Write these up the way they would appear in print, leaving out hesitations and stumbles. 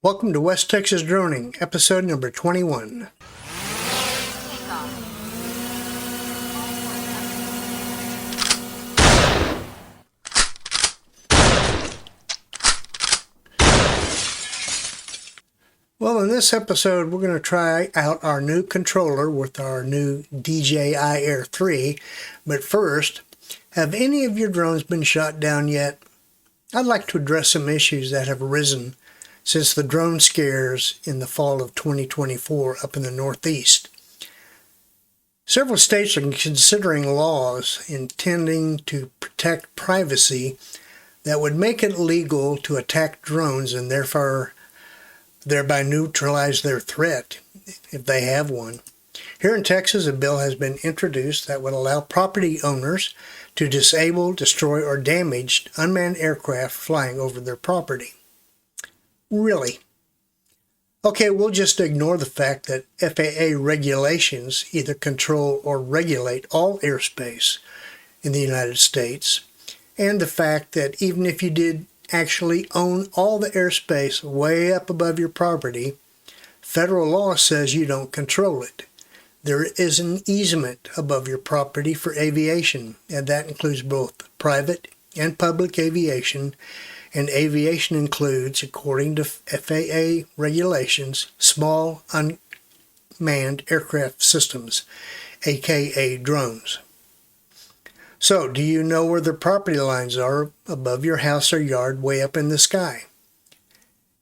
Welcome to West Texas Droning, episode number 21. Well, in this episode, we're going to try out our new controller with our new DJI Air3. But first, have any of your drones been shot down yet? I'd like to address some issues that have arisen since the drone scares in the fall of 2024 up in the Northeast. Several states are considering laws intending to protect privacy that would make it legal to attack drones and thereby neutralize their threat if they have one. Here in Texas, a bill has been introduced that would allow property owners to disable, destroy, or damage unmanned aircraft flying over their property. Really? Okay, we'll just ignore the fact that FAA regulations either control or regulate all airspace in the United States, and the fact that even if you did actually own all the airspace way up above your property, federal law says you don't control it. There is an easement above your property for aviation, and that includes both private and public aviation. And aviation includes, according to FAA regulations, small unmanned aircraft systems, aka drones. So, do you know where the property lines are above your house or yard way up in the sky?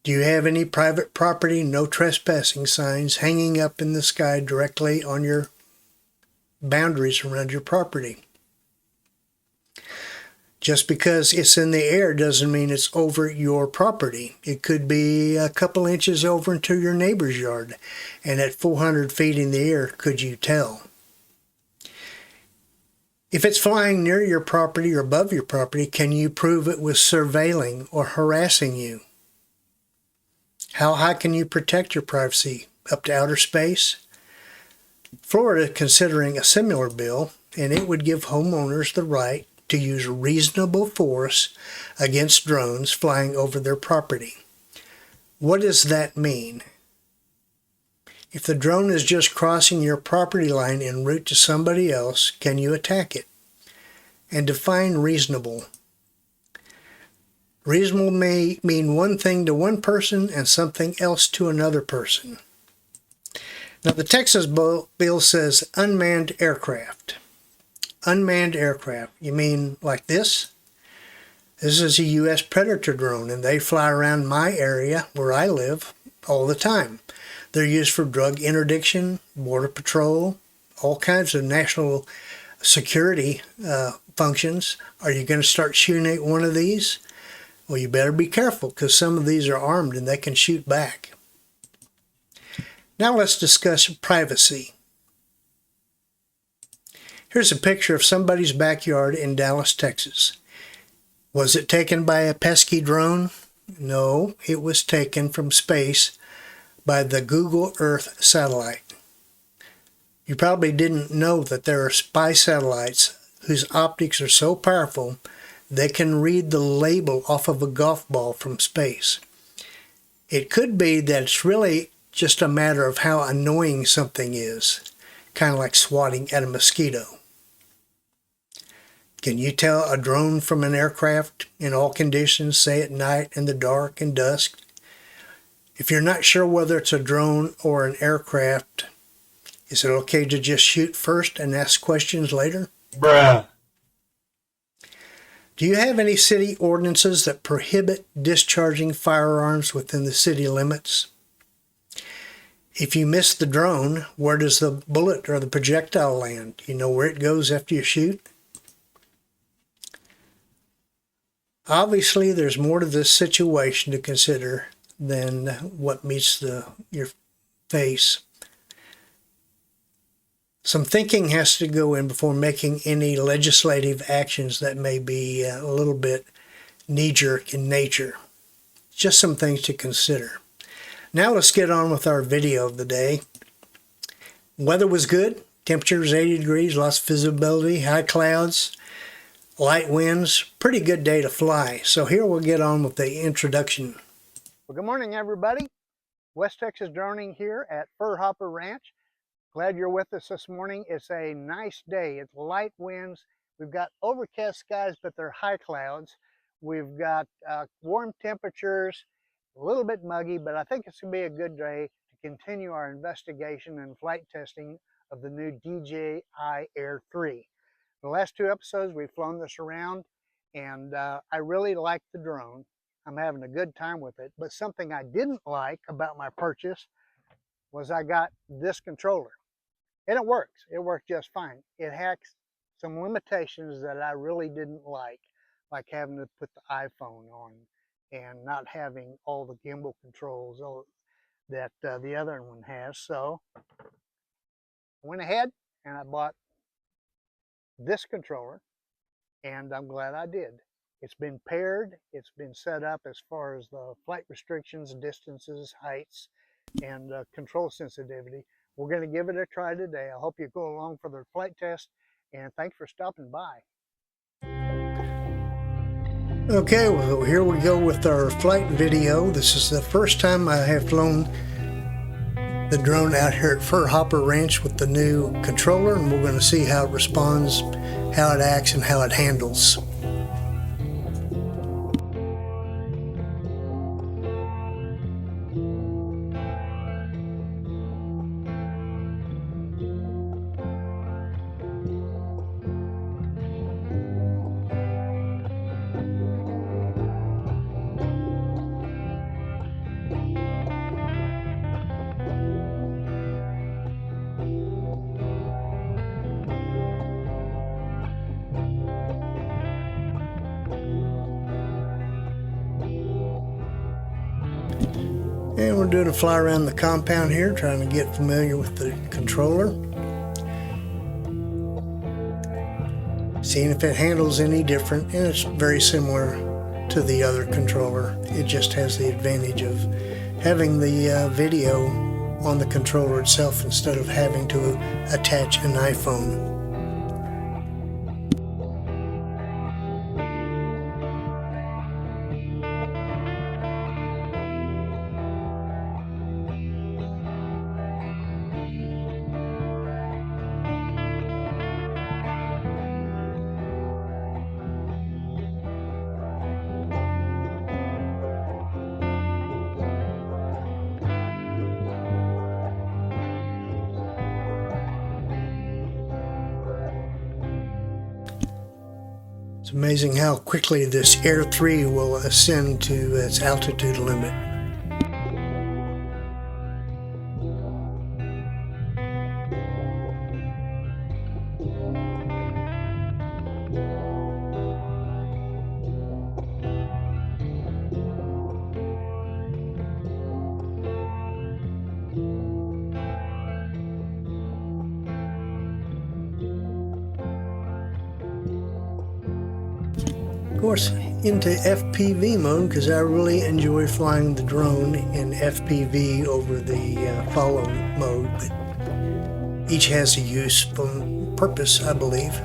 Do you have any private property, no trespassing signs hanging up in the sky directly on your boundaries around your property? Just because it's in the air doesn't mean it's over your property. It could be a couple inches over into your neighbor's yard, and at 400 feet in the air, could you tell? If it's flying near your property or above your property, can you prove it was surveilling or harassing you? How high can you protect your privacy? Up to outer space? Florida is considering a similar bill, and it would give homeowners the right to use reasonable force against drones flying over their property. What does that mean? If the drone is just crossing your property line en route to somebody else, can you attack it? And define reasonable. Reasonable may mean one thing to one person and something else to another person. Now, the Texas bill says unmanned aircraft. Unmanned aircraft. You mean like this? This is a U.S. Predator drone, and they fly around my area where I live all the time. They're used for drug interdiction, border patrol, all kinds of national security functions. Are you going to start shooting at one of these? Well, you better be careful, because some of these are armed and they can shoot back. Now let's discuss privacy. Here's a picture of somebody's backyard in Dallas, Texas. Was it taken by a pesky drone? No, it was taken from space by the Google Earth satellite. You probably didn't know that there are spy satellites whose optics are so powerful they can read the label off of a golf ball from space. It could be that it's really just a matter of how annoying something is, kind of like swatting at a mosquito. Can you tell a drone from an aircraft in all conditions, say at night, in the dark and dusk? If you're not sure whether it's a drone or an aircraft, is it okay to just shoot first and ask questions later? Bruh. Do you have any city ordinances that prohibit discharging firearms within the city limits? If you miss the drone, where does the bullet or the projectile land? Do you know where it goes after you shoot? Obviously, there's more to this situation to consider than what meets your face. Some thinking has to go in before making any legislative actions that may be a little bit knee-jerk in nature. Just some things to consider. Now let's get on with our video of the day. Weather was good. Temperature was 80 degrees, lots of visibility, high clouds. light winds, pretty good day to fly. So here we'll get on with the introduction. Well, good morning, everybody. West Texas Droning here at Fur Hopper Ranch. Glad you're with us this morning. It's a nice day. It's light winds. We've got overcast skies, but they're high clouds. We've got warm temperatures, a little bit muggy, but I think it's going to be a good day to continue our investigation and flight testing of the new DJI Air3. The last two episodes, we've flown this around, and I really like the drone. I'm having a good time with it. But something I didn't like about my purchase was I got this controller. And it works. It works just fine. It has some limitations that I really didn't like having to put the iPhone on and not having all the gimbal controls that the other one has. So I went ahead and I bought this controller, and I'm glad I did. It's been paired, it's been set up as far as the flight restrictions, distances, heights, and control sensitivity. We're going to give it a try today. I hope you go along for the flight test, and thanks for stopping by. Okay, well, here we go with our flight video. This is the first time I have flown the drone out here at Fur Hopper Ranch with the new controller, and we're going to see how it responds, how it acts, and how it handles. And we're doing a fly around the compound here, trying to get familiar with the controller. Seeing if it handles any different, and it's very similar to the other controller. It just has the advantage of having the video on the controller itself instead of having to attach an iPhone. It's amazing how quickly this Air3 will ascend to its altitude limit. Of course, into FPV mode, because I really enjoy flying the drone in FPV over the follow mode, but each has a useful purpose, I believe.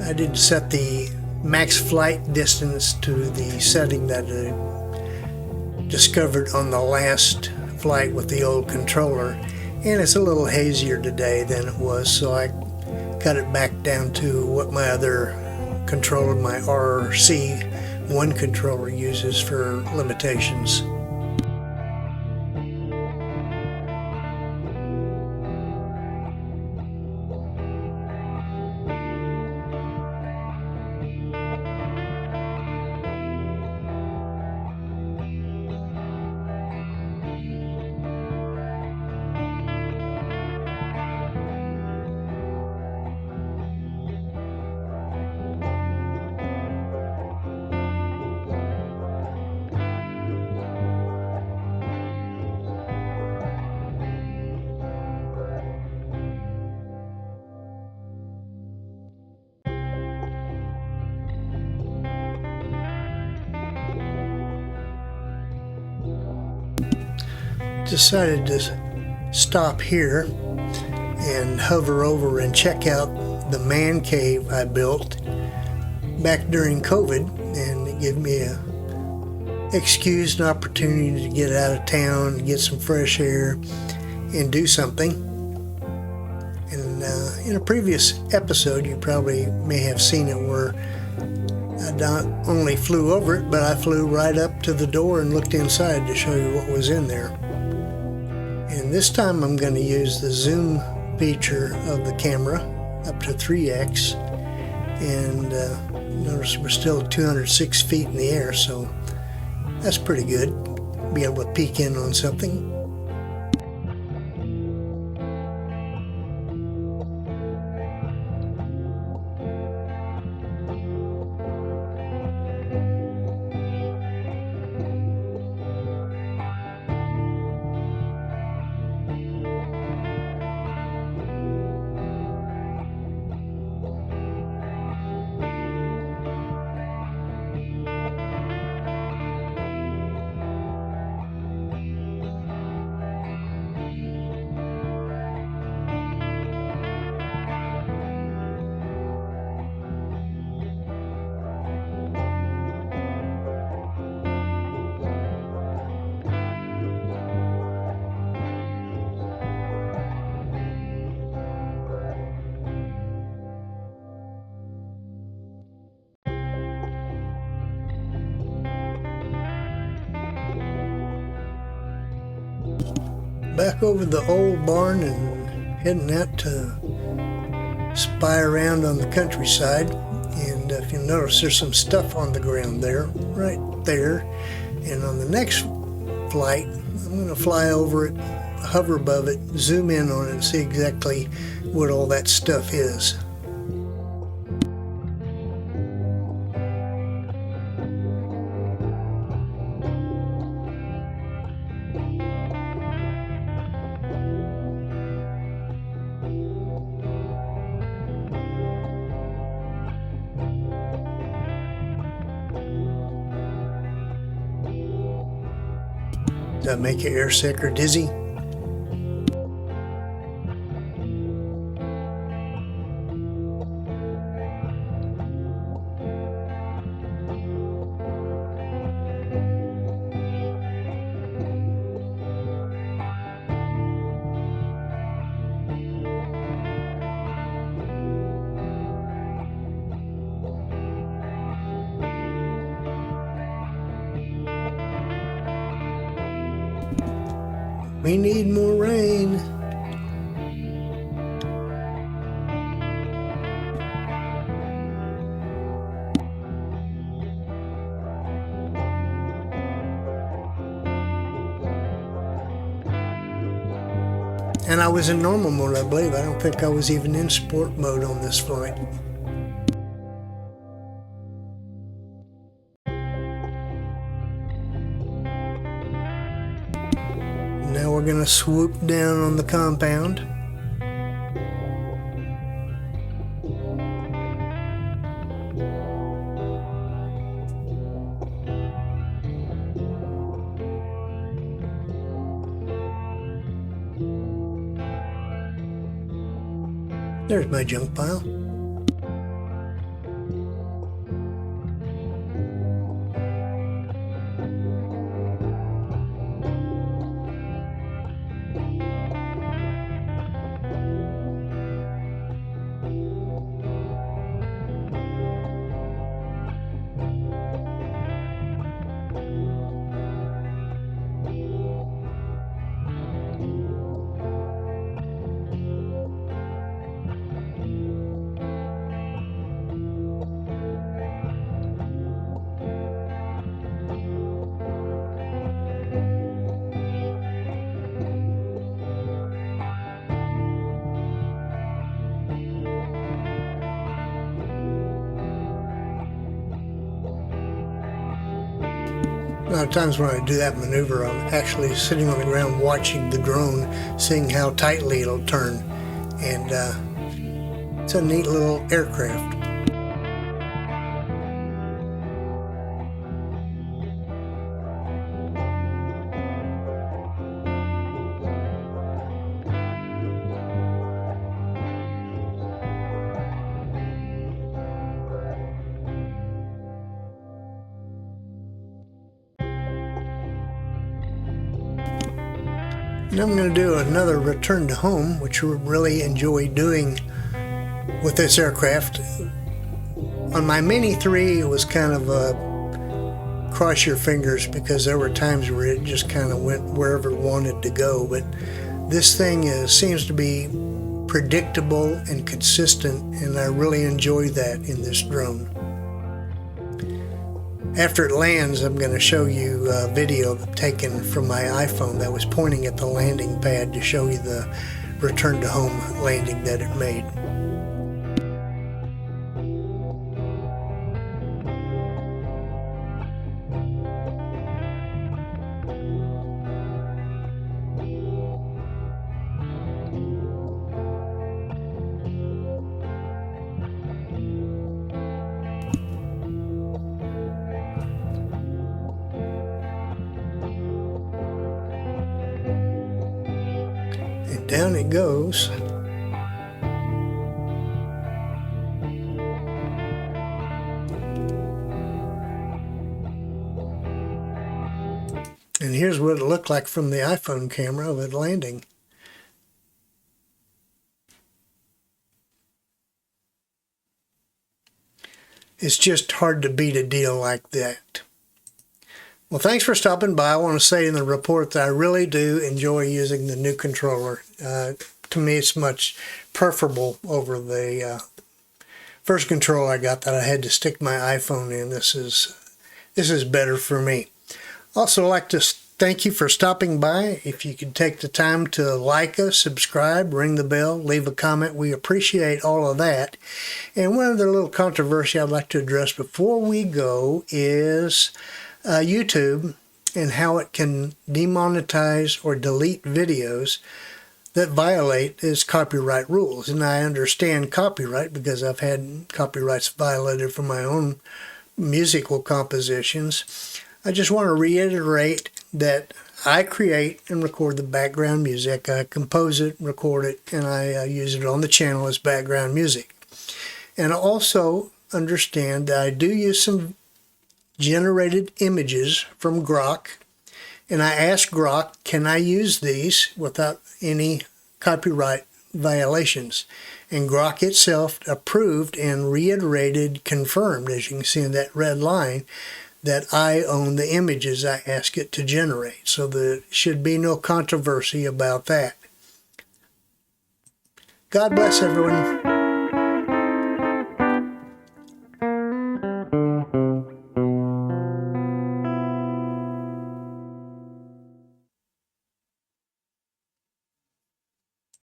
I did set the max flight distance to the setting that I discovered on the last flight with the old controller, and it's a little hazier today than it was, so I cut it back down to what my other controller, my RC1 controller, uses for limitations. Decided to stop here and hover over and check out the man cave I built back during COVID, and it gave me a excuse and opportunity to get out of town, get some fresh air, and do something. And in a previous episode, you probably may have seen it where I not only flew over it, but I flew right up to the door and looked inside to show you what was in there. And this time I'm going to use the zoom feature of the camera up to 3x, and notice we're still 206 feet in the air, so that's pretty good. Be able to peek in on something. Back over the old barn and heading out to spy around on the countryside. And if you'll notice, there's some stuff on the ground there, right there. And on the next flight, I'm going to fly over it, hover above it, zoom in on it, and see exactly what all that stuff is. Does that make you airsick or dizzy? We need more rain. And I was in normal mode, I believe. I don't think I was even in sport mode on this flight. Now we're going to swoop down on the compound. There's my junk pile. A lot of times when I do that maneuver, I'm actually sitting on the ground watching the drone, seeing how tightly it'll turn. And it's a neat little aircraft. And I'm going to do another return to home, which I really enjoy doing with this aircraft. On my Mini 3, it was kind of a cross your fingers because there were times where it just kind of went wherever it wanted to go. But this thing seems to be predictable and consistent, and I really enjoy that in this drone. After it lands, I'm going to show you a video taken from my iPhone that was pointing at the landing pad to show you the return to home landing that it made. And down it goes. And here's what it looked like from the iPhone camera of it landing. It's just hard to beat a deal like that. Well, thanks for stopping by. I want to say in the report that I really do enjoy using the new controller. To me, it's much preferable over the first controller I got that I had to stick my iPhone in. This is better for me. Also, I'd like to thank you for stopping by. If you could take the time to like us, subscribe, ring the bell, leave a comment, we appreciate all of that. And one other little controversy I'd like to address before we go is YouTube and how it can demonetize or delete videos that violate its copyright rules. And I understand copyright because I've had copyrights violated for my own musical compositions. I just want to reiterate that I create and record the background music. I compose it, record it, and I use it on the channel as background music. And I also understand that I do use some generated images from Grok, and I asked Grok, can I use these without any copyright violations? And Grok itself approved and reiterated, confirmed, as you can see in that red line, that I own the images I ask it to generate. So there should be no controversy about that. God bless everyone.